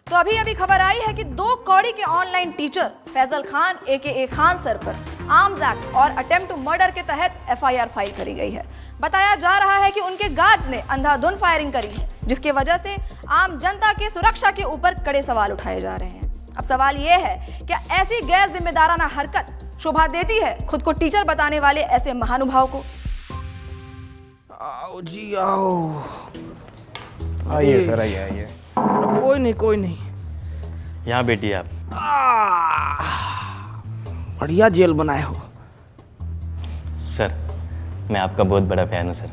तो अभी अभी खबर आई है कि 2 कौड़ी के ऑनलाइन टीचर फैजल खान एके खान सर पर आर्म्स एक्ट और अटेम्प्ट टू मर्डर के तहत एफआईआर फाइल करी गई है। बताया जा रहा है कि उनके गार्ड्स ने अंधाधुंध फायरिंग करी है, जिसकी वजह से आम जनता की सुरक्षा के ऊपर कड़े सवाल उठाए जा रहे हैं। अब सवाल यह है, क्या ऐसी गैर जिम्मेदाराना हरकत शोभा देती है खुद को टीचर बताने वाले ऐसे महानुभाव को? आओ जी आओ। आइए सर, आइए। कोई नहीं। यहाँ बैठिए आप। बढ़िया जेल बनाए हो सर, मैं आपका बहुत बड़ा फैन हूँ सर।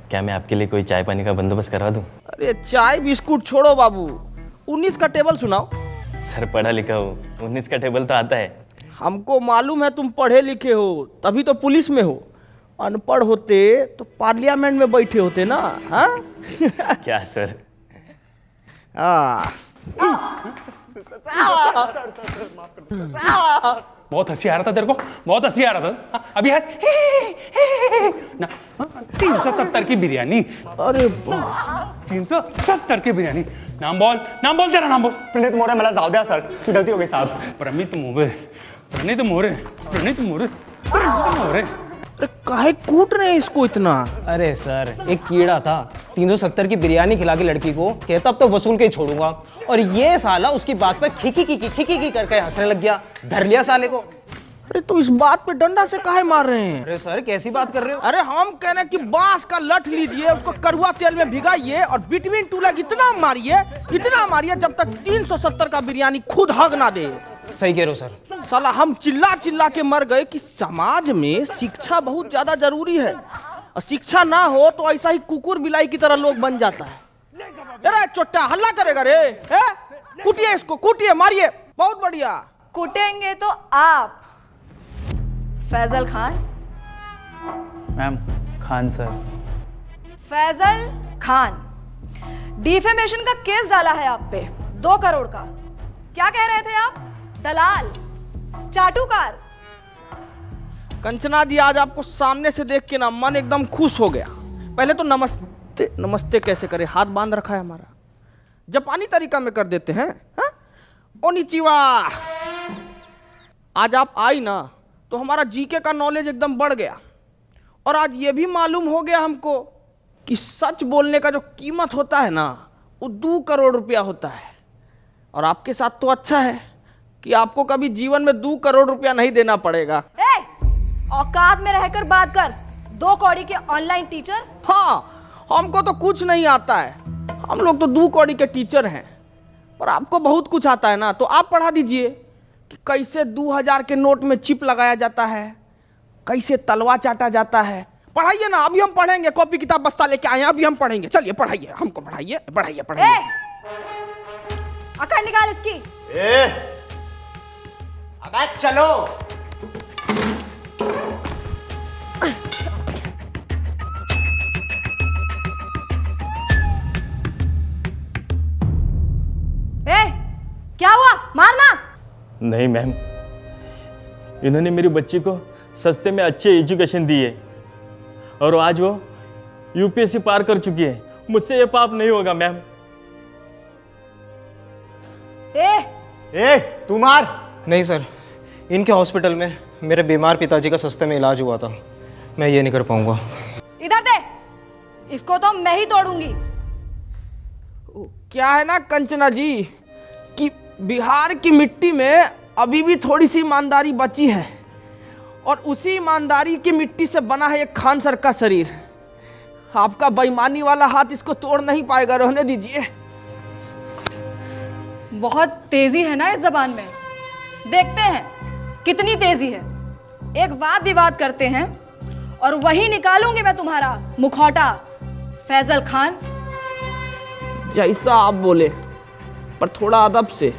क्या मैं आपके लिए कोई चाय पानी का बंदोबस्त करवा दूँ? अरे चाय बिस्कुट छोड़ो बाबू, 19 का टेबल सुनाओ। सर पढ़ा लिखा हो, 19 का टेबल तो आता है। हमको मालूम है तुम पढ़े लिखे हो, तभी तो पुलिस में हो। अनपढ़ होते तो पार्लियामेंट में बैठे होते ना। हाँ क्या सर? बहुत हंसी आ रहा था तेरे को, बहुत हंसी आ रहा था। अभी हंस ना। 370 की बिरयानी। अरे 370 की बिरयानी। नाम बोल तेरा नाम बोल। प्रणीत मोरे, मला जाऊ द्या सर, गलती हो गई साहब। प्रणीत मोरे। अरे काहे कूट रहे हैं इसको इतना? अरे सर, एक कीड़ा था 370 की बिरयानी खिला के लड़की को, कहता अब तो वसूल के ही छोड़ूंगा, और ये साला उसकी बात पर खिकी करके हंसने लग गया। धर लिया साले को। अरे तो इस बात पे डंडा से काहे मार रहे हैं? अरे सर कैसी बात कर रहे हो? अरे हम कह रहे हैं कि बांस का लठ लीजिए, उसको कड़वा तेल में भिगाइए और बिटवीन टू लेग इतना मारिए जब तक 370 का बिरयानी खुद हग ना दे। सही कह रहे हो सर। साला हम चिल्ला के मर गए कि समाज में शिक्षा बहुत ज्यादा जरूरी है, और शिक्षा ना हो तो ऐसा ही कुकुर बिलाई की तरह लोग बन जाता है। अरे चोट्टा हल्ला करेगा रे, कूटिए इसको, कूटिए, मारिए। बहुत बढ़िया। कुटेंगे तो आप Faisal Khan. Ma'am, Khan sir. Faisal Khan, defamation का केस डाला है आप पे 2 करोड़ का। क्या कह रहे थे आप? दलाल, चाटुकार। कंचना जी, आज आपको सामने से देख के ना मन एकदम खुश हो गया। पहले तो नमस्ते कैसे करे, हाथ बांध रखा है हमारा, जापानी तरीका में कर देते हैं। ओनिचिवा। आज आप आई ना तो हमारा जीके का नॉलेज एकदम बढ़ गया, और आज ये भी मालूम हो गया हमको कि सच बोलने का जो कीमत होता है ना, वो 2 करोड़ रुपया होता है। और आपके साथ तो अच्छा है कि आपको कभी जीवन में 2 करोड़ रुपया नहीं देना पड़ेगा। औकात में रहकर बात कर। 2 कौड़ी के ऑनलाइन टीचर। हाँ, हमको तो कुछ नहीं आता है, हम लोग तो 2 कौड़ी के टीचर हैं, पर आपको बहुत कुछ आता है ना, तो आप पढ़ा दीजिए कि कैसे 2000 के नोट में चिप लगाया जाता है, कैसे तलवा चाटा जाता है। पढ़ाइए ना, अभी हम पढ़ेंगे, कॉपी किताब बस्ता लेके आए हैं, अभी हम पढ़ेंगे। चलिए पढ़ाइए, हमको पढ़ाइए। अकड़ निकाल इसकी। अबे चलो। क्या हुआ? मारना नहीं मैम, इन्होंने मेरी बच्ची को सस्ते में अच्छी एजुकेशन दी है, और आज वो यूपीएससी पार कर चुकी है। मुझसे ये पाप नहीं होगा मैम। तू मार। नहीं सर, इनके हॉस्पिटल में मेरे बीमार पिताजी का सस्ते में इलाज हुआ था, मैं ये नहीं कर पाऊंगा। इधर दे, इसको तो मैं ही तोड़ूंगी। क्या है ना कंचना जी कि बिहार की मिट्टी में अभी भी थोड़ी सी ईमानदारी बची है, और उसी ईमानदारी की मिट्टी से बना है एक खान सर का शरीर। आपका बेईमानी वाला हाथ इसको तोड़ नहीं पाएगा, रहने दीजिए। बहुत तेजी है ना इस जबान में, देखते हैं कितनी तेजी है। एक वाद विवाद करते हैं और वही निकालूंगी मैं तुम्हारा मुखौटा। फैजल खान, जैसा आप बोले, पर थोड़ा अदब से।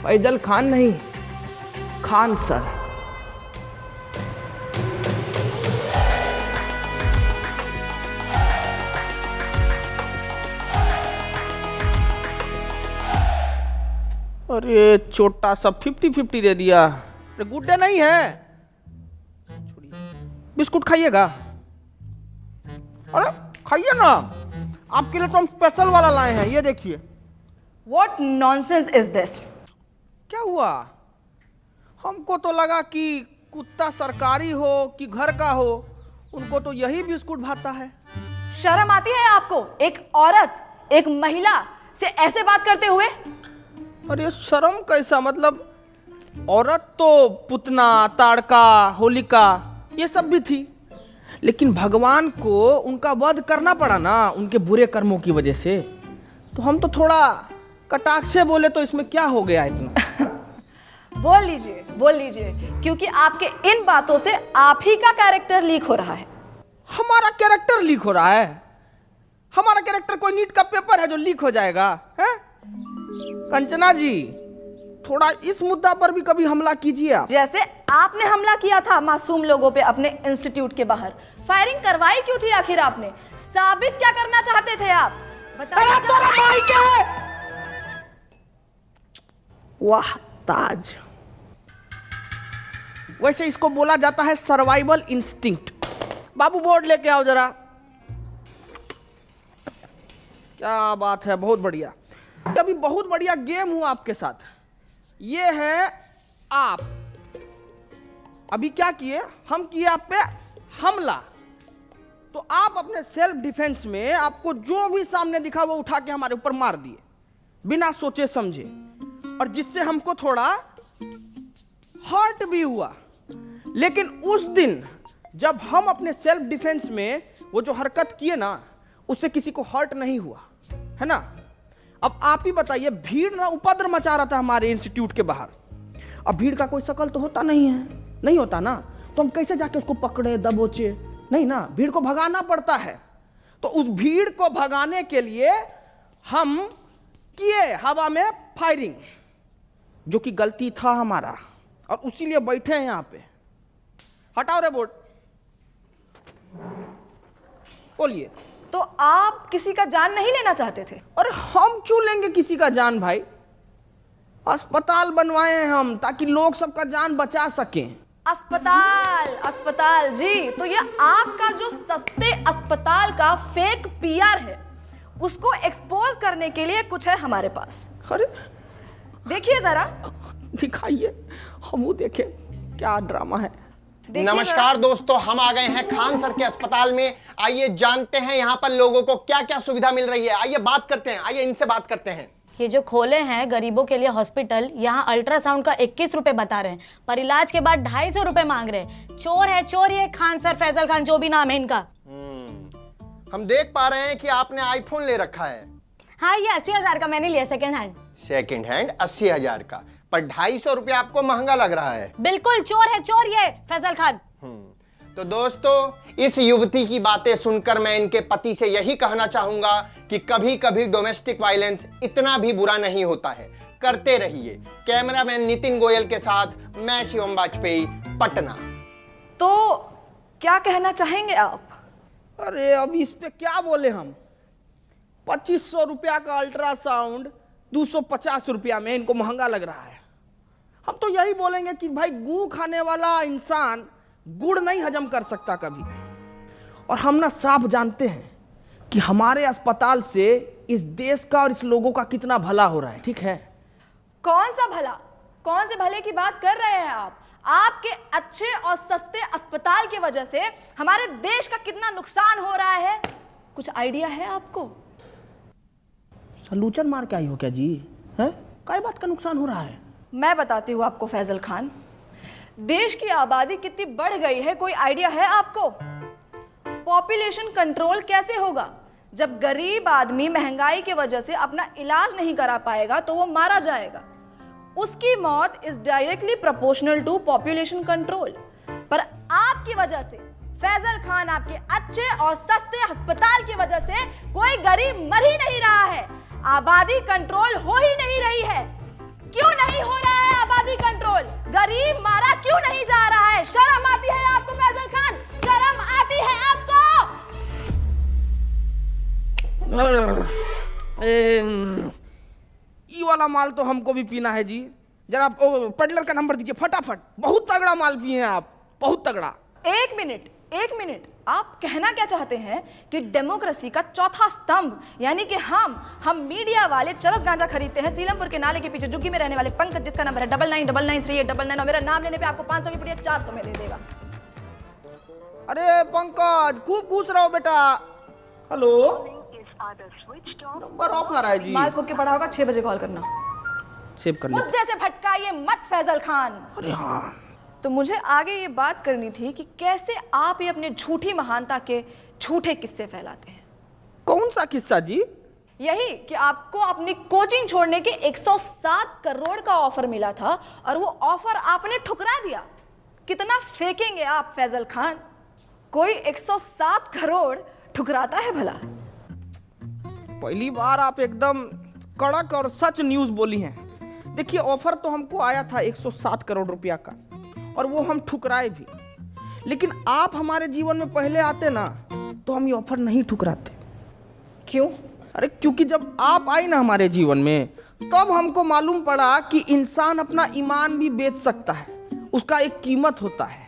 फैजल खान नहीं, खान सर। अरे छोटा सा 50-50 दे दिया। अरे गुड्डे नहीं है, बिस्कुट खाइएगा? अरे खाइए ना, आपके लिए तो हम स्पेशल वाला लाए हैं, ये देखिए। What nonsense is this? क्या हुआ? हमको तो लगा कि कुत्ता सरकारी हो कि घर का हो, उनको तो यही बिस्कुट भाता है। शर्म आती है आपको? एक औरत, एक महिला से ऐसे बात करते हुए? अरे शर्म कैसा, मतलब औरत तो पुतना, ताड़का, होलिका ये सब भी थी, लेकिन भगवान को उनका वध करना पड़ा ना उनके बुरे कर्मों की वजह से, तो हम तो थोड़ा कटाक्ष से बोले तो इसमें क्या हो गया इतना। बोल लीजिए, क्योंकि आपके इन बातों से आप ही का कैरेक्टर लीक हो रहा है। हमारा कैरेक्टर लीक हो रहा है? हमारा कैरेक्टर कोई नीट का पेपर है जो लीक हो जाएगा? है कंचना जी, थोड़ा इस मुद्दा पर भी कभी हमला कीजिए आप। जैसे आपने हमला किया था मासूम लोगों पे अपने इंस्टीट्यूट के बाहर। फायरिंग करवाई क्यों थी आखिर आपने? साबित क्या करना चाहते थे आप? बताइए। वाह ताज, वैसे इसको बोला जाता है सर्वाइवल इंस्टिंक्ट। बाबू बोर्ड लेके आओ जरा। क्या बात है, बहुत बढ़िया। कभी बहुत बढ़िया गेम हुआ आपके साथ। ये है आप। अभी क्या किए? हम किए आप पे हमला, तो आप अपने सेल्फ डिफेंस में आपको जो भी सामने दिखा वो उठा के हमारे ऊपर मार दिए बिना सोचे समझे, और जिससे हमको थोड़ा हर्ट भी हुआ। लेकिन उस दिन जब हम अपने सेल्फ डिफेंस में वो जो हरकत किए ना, उससे किसी को हर्ट नहीं हुआ, है ना? अब आप ही बताइए, भीड़ ना उपद्रव मचा रहा था हमारे इंस्टीट्यूट के बाहर। अब भीड़ का कोई शकल तो होता नहीं है, नहीं होता ना, तो हम कैसे जाके उसको पकड़े दबोचे? नहीं ना, भीड़ को भगाना पड़ता है। तो उस भीड़ को भगाने के लिए हम किए हवा में फायरिंग, जो कि गलती था हमारा, और उसीलिए बैठे हैं यहां पे। हटाओ रे बोर्ड, बोलिए। तो आप किसी का जान नहीं लेना चाहते थे? अरे हम क्यों लेंगे किसी का जान भाई? अस्पताल बनवाए हैं हम ताकि लोग सबका जान बचा सकें। अस्पताल जी, तो ये आपका जो सस्ते अस्पताल का फेक पीआर है, उसको एक्सपोज करने के लिए कुछ है हमारे पास। अरे देखिए जरा, दिखाइए, हम वो देखें क्या ड्रामा है। नमस्कार दोस्तों, हम आ गए हैं खान सर के अस्पताल में। आइए जानते हैं यहाँ पर लोगों को क्या क्या सुविधा मिल रही है। आइए बात करते हैं, आइए इनसे बात करते हैं। ये जो खोले हैं गरीबों के लिए हॉस्पिटल, यहाँ अल्ट्रासाउंड का 21 रुपए बता रहे हैं, पर इलाज के बाद 250 रुपए मांग रहे हैं। चोर है चोर, ये खान सर, फैजल खान, जो भी नाम है इनका। हम देख पा रहे हैं कि आपने आईफोन ले रखा है। हाँ, ये 80,000 का मैंने लिया सेकंड हैंड। सेकंड हैंड 80,000 का, पर 250 रुपया आपको महंगा लग रहा है। बिल्कुल चोर है चोर ये फैजल खान। तो दोस्तों, इस युवती की बातें सुनकर मैं इनके पति से यही कहना चाहूंगा कि कभी कभी डोमेस्टिक वायलेंस इतना भी बुरा नहीं होता है। करते रहिए। कैमरामैन नितिन गोयल के साथ मैं शिवम वाजपेयी, पटना। तो क्या कहना चाहेंगे आप? अरे अब इस पे क्या बोले हम? 2500 रुपया का अल्ट्रासाउंड 250 रुपया में इनको महंगा लग रहा है। हम तो यही बोलेंगे कि भाई, गू खाने वाला इंसान गुड़ नहीं हजम कर सकता कभी। और हम ना साफ जानते हैं कि हमारे अस्पताल से इस देश का और इस लोगों का कितना भला हो रहा है, ठीक है? कौन सा भला? कौन से भले की बात कर रहे हैं आप? आपके अच्छे और सस्ते अस्पताल की वजह से हमारे देश का कितना नुकसान हो रहा है, कुछ आइडिया है आपको? सलूचन मार के आई हो क्या जी? हैं? काय बात का नुकसान हो रहा है? मैं बताती हूँ आपको फैजल खान। देश की आबादी कितनी बढ़ गई है, कोई आइडिया है आपको? पॉपुलेशन कंट्रोल कैसे होगा? जब गरीब आदमी महंगाई की वजह से अपना इलाज नहीं करा पाएगा तो वो मारा जाएगा। उसकी मौत is directly proportional to population control. पर आपकी वजह से, फैजल खान, आपके अच्छे और सस्ते अस्पताल की वजह से कोई गरीब मर ही नहीं रहा है, आबादी कंट्रोल हो ही नहीं रही है। क्यों नहीं हो रहा है आबादी कंट्रोल? गरीब मारा क्यों नहीं जा रहा है? शर्म आती है आपको फैजल खान? शर्म आती है आपको? ये वाला माल तो हमको भी पीना है जी। जरा पेडलर का नंबर दीजिए फटाफट। बहुत तगड़ा माल पिए हैं आप, बहुत तगड़ा। एक एक मिनट, आप कहना क्या चाहते हैं कि डेमोक्रेसी का चौथा स्तंभ यानी कि हम मीडिया वाले चरस गांजा खरीदते हैं सीलमपुर के नाले के पीछे झुग्गी में रहने वाले पंकज, जिसका नंबर है 99993899, और मेरा नाम लेने पे आपको 500 की पुड़िया 400 में दे देगा। अरे पंकज, खूब खुश रहो बेटा। हेलो, नंबर ऑफ आ रहा है जी। माल फूक के पड़ा होगा, 6 बजे कॉल करना। सेव कर ले। मुद्दे से भटकाइए मत फैजल खान। अरे हाँ, तो मुझे आगे ये बात करनी थी कि कैसे आप ये अपने झूठी महानता के झूठे किस्से फैलाते हैं। कौन सा किस्सा जी? यही कि आपको अपनी कोचिंग छोड़ने के 107 करोड़ का ऑफर मिला था और वो ऑफर आपने ठुकरा दिया। कितना फेंकेंगे आप फैजल खान? कोई 107 करोड़ ठुकराता है भला? पहली बार आप एकदम कड़क और सच न्यूज बोली हैं। देखिए, ऑफर तो हमको आया था 107 करोड़ रुपया का, और वो हम ठुकराए भी। लेकिन आप हमारे जीवन में पहले आते ना, तो हम ये ऑफर नहीं ठुकराते। क्यों? अरे क्योंकि जब आप आई ना हमारे जीवन में, तब हमको मालूम पड़ा कि इंसान अपना ईमान भी बेच सकता है, उसका एक कीमत होता है।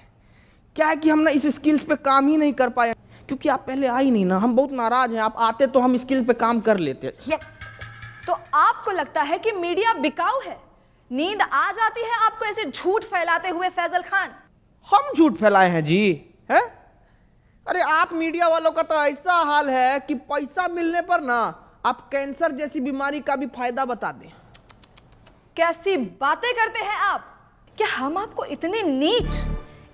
क्या है कि हम ना इस स्किल्स पे काम ही नहीं कर पाए, क्योंकि आप पहले आई नहीं ना। हम बहुत नाराज हैं, आप आते तो हम स्किल पे काम कर लेते। तो आपको लगता है कि मीडिया बिकाऊ है? नींद आ जाती है आपको ऐसे झूठ फैलाते हुए फैजल खान? हम झूठ फैलाए हैं जी? हैं? अरे आप मीडिया वालों का तो ऐसा हाल है कि पैसा मिलने पर ना आप कैंसर जैसी बीमारी का भी फायदा बता दें। कैसी बातें करते हैं आप? क्या हम आपको इतने नीच,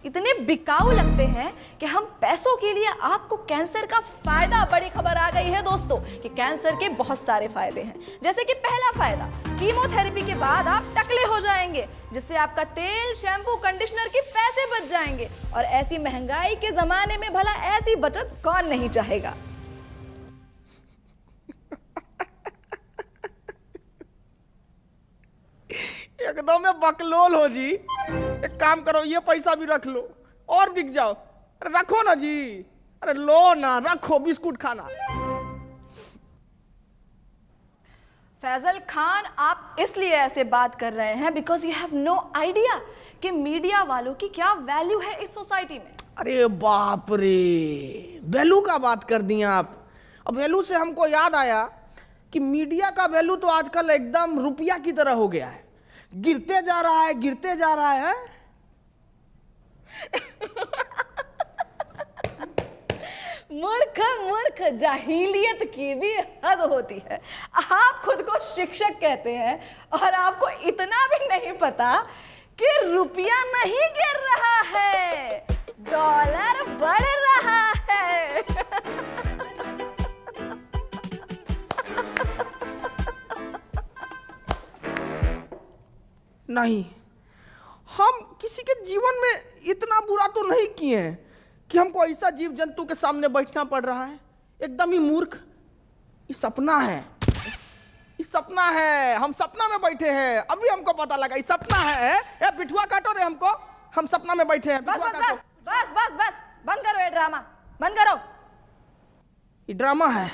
इतने बिकाऊ लगते हैं कि हम पैसों के लिए आपको कैंसर का फायदा? बड़ी खबर आ गई है दोस्तों कि कैंसर के बहुत सारे फायदे हैं। जैसे कि पहला फायदा, कीमोथेरेपी के बाद आप टकले हो जाएंगे, जिससे आपका तेल, शैम्पू, कंडीशनर के पैसे बच जाएंगे। और ऐसी महंगाई के जमाने में भला ऐसी बचत कौन नहीं चाहेगा? एकदम में बकलोल हो जी। एक काम करो, ये पैसा भी रख लो और बिक जाओ। अरे रखो ना जी, अरे लो ना, रखो, बिस्कुट खाना। फैजल खान, आप इसलिए ऐसे बात कर रहे हैं because you have no idea कि मीडिया वालों की क्या वैल्यू है इस सोसाइटी में। अरे बाप रे, वैल्यू का बात कर दिया आप। अब वैल्यू से हमको याद आया कि मीडिया का वैल्यू तो आजकल एकदम रुपया की तरह हो गया है, गिरते जा रहा है, गिरते जा रहा है। मूर्ख मूर्ख, जाहिलियत की भी हद होती है। आप खुद को शिक्षक कहते हैं और आपको इतना भी नहीं पता कि रुपया नहीं गिर रहा है, डॉलर बढ़ रहा है। नहीं, हम किसी के जीवन में इतना बुरा तो नहीं किए हैं कि हमको ऐसा जीव जंतु के सामने बैठना पड़ रहा है। एकदम ही मूर्ख। ये सपना है, ये सपना है। हम सपना में बैठे हैं, अभी हमको पता लगा ये सपना है। ए पिठुआ काटो रे हमको, हम सपना में बैठे हैं। बस बस बस बस बस बस, बंद करो ये ड्रामा, बंद करो। ये ड्रामा है,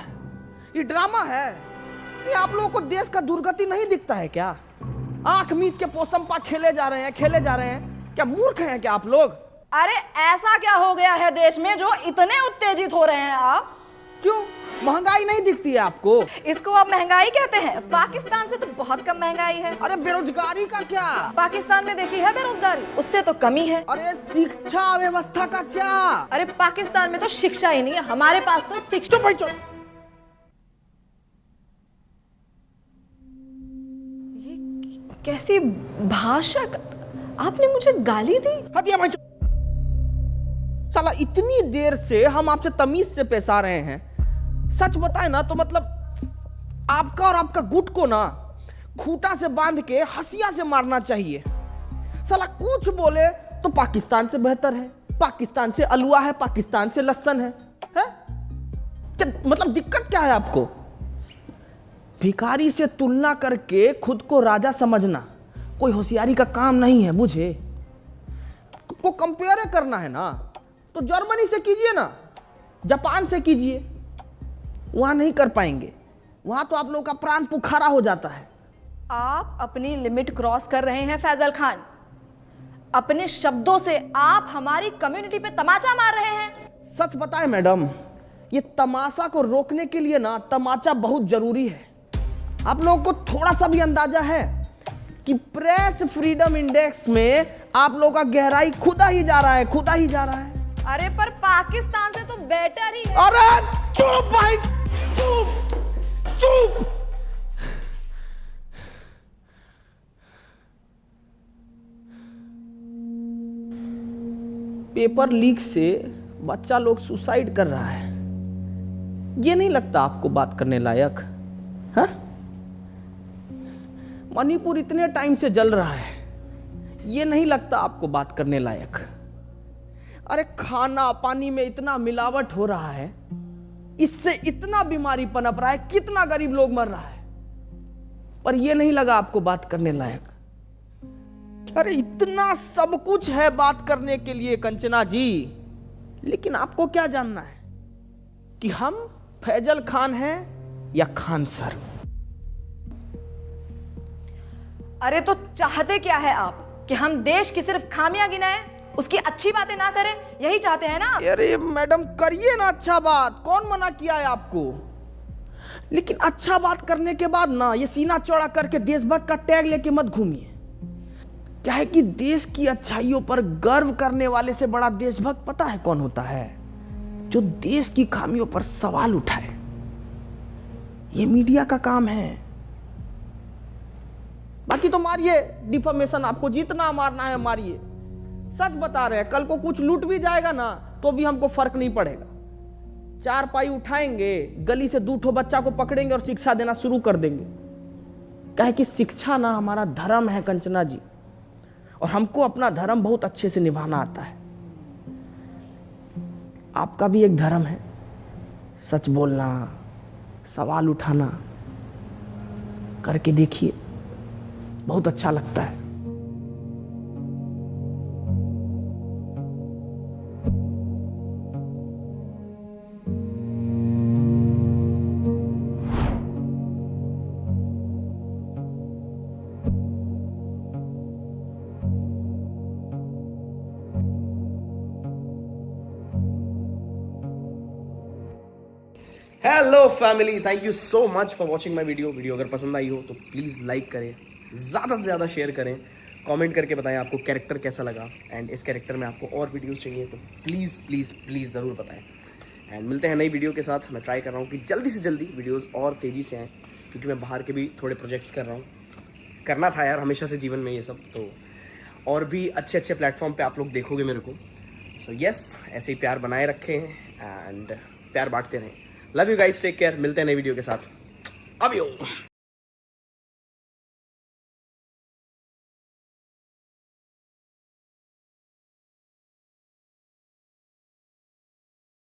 ये ड्रामा है। ये आप लोगों को देश का दुर्गति नहीं दिखता है क्या? आंख मीच के पोसंपा खेले जा रहे हैं, खेले जा रहे हैं। क्या मूर्ख हैं क्या आप लोग? अरे ऐसा क्या हो गया है देश में जो इतने उत्तेजित हो रहे हैं आप? क्यों, महंगाई नहीं दिखती है आपको? इसको आप महंगाई कहते हैं? पाकिस्तान से तो बहुत कम महंगाई है। अरे बेरोजगारी का क्या? पाकिस्तान में देखी है बेरोजगारी, उससे तो कमी है। अरे शिक्षा व्यवस्था का क्या? अरे पाकिस्तान में तो शिक्षा ही नहीं है, हमारे पास तो शिक्षा। ये कैसी भाषा? आपने मुझे गाली दी? हटिया भाई। साला इतनी देर से हम आपसे तमीज से पेश आ रहे हैं। सच बताए ना तो मतलब आपका और आपका गुट को ना खूंटा से बांध के हंसिया से मारना चाहिए। साला कुछ बोले तो पाकिस्तान से बेहतर है, पाकिस्तान से अलुआ है, पाकिस्तान से लहसन है? क्या मतलब दिक्कत क्या है आपको? भिखारी से तुलना करके खुद को राजा समझना कोई होशियारी का काम नहीं है, बुझे? को कंपेयर करना है ना तो जर्मनी से कीजिए ना, जापान से कीजिए। वहां नहीं कर पाएंगे, वहां तो आप लोगों का प्राण पुखारा हो जाता है। आप अपनी लिमिट क्रॉस कर रहे हैं फैजल खान। अपने शब्दों से आप हमारी कम्युनिटी पे तमाचा मार रहे हैं। सच बताएं मैडम, ये तमाशा को रोकने के लिए ना तमाचा बहुत जरूरी है। आप लोगों को थोड़ा सा भी अंदाजा है कि प्रेस फ्रीडम इंडेक्स में आप लोगों का गहराई खुदा ही जा रहा है, खुदा ही जा रहा है। अरे पर पाकिस्तान से तो बेटर ही है। अरे चुप भाई, चुप चुप। पेपर लीक से बच्चा लोग सुसाइड कर रहा है, ये नहीं लगता आपको बात करने लायक? हाँ? मणिपुर इतने टाइम से जल रहा है, ये नहीं लगता आपको बात करने लायक? अरे खाना पानी में इतना मिलावट हो रहा है, इससे इतना बीमारी पनप रहा है, कितना गरीब लोग मर रहा है, पर यह नहीं लगा आपको बात करने लायक? अरे इतना सब कुछ है बात करने के लिए कंचना जी, लेकिन आपको क्या जानना है कि हम फैजल खान हैं या खान सर? अरे तो चाहते क्या है आप कि हम देश की सिर्फ खामियां गिनाएं, उसकी अच्छी बातें ना करें? यही चाहते हैं ना आप? अरे मैडम करिए ना अच्छा बात, कौन मना किया है आपको? लेकिन अच्छा बात करने के बाद ना ये सीना चौड़ा करके देशभक्त का टैग लेके मत घूमिए। क्या है कि देश की अच्छाइयों पर गर्व करने वाले से बड़ा देशभक्त पता है कौन होता है? जो देश की खामियों पर सवाल उठाए। ये मीडिया का काम है। बाकी तो मारिए डिफॉर्मेशन, आपको जितना मारना है मारिए। सच बता रहे हैं, कल को कुछ लूट भी जाएगा ना तो भी हमको फर्क नहीं पड़ेगा। 4 पाई उठाएंगे, गली से 2 ठो बच्चा को पकड़ेंगे और शिक्षा देना शुरू कर देंगे। कहे कि शिक्षा ना हमारा धर्म है कंचना जी, और हमको अपना धर्म बहुत अच्छे से निभाना आता है। आपका भी एक धर्म है, सच बोलना, सवाल उठाना। करके देखिए, बहुत अच्छा लगता है। Hello family, thank you so much for watching my video अगर पसंद आई हो तो प्लीज़ लाइक करें, ज़्यादा से ज़्यादा शेयर करें, कमेंट करके बताएं आपको कैरेक्टर कैसा लगा, एंड इस कैरेक्टर में आपको और वीडियोस चाहिए तो प्लीज़ प्लीज़ प्लीज़ ज़रूर बताएं। एंड मिलते हैं नई वीडियो के साथ। मैं ट्राई कर रहा हूँ कि जल्दी से जल्दी वीडियोज़ और तेज़ी से आएँ, क्योंकि मैं बाहर के भी थोड़े प्रोजेक्ट्स कर रहा हूँ। करना था यार हमेशा से जीवन में ये सब, तो और भी अच्छे अच्छे प्लेटफॉर्म पर आप लोग देखोगे मेरे को। सो यस, ऐसे ही प्यार बनाए रखें एंड प्यार बांटते रहें। Love you guys, take care. मिलते हैं नई वीडियो के साथ। अब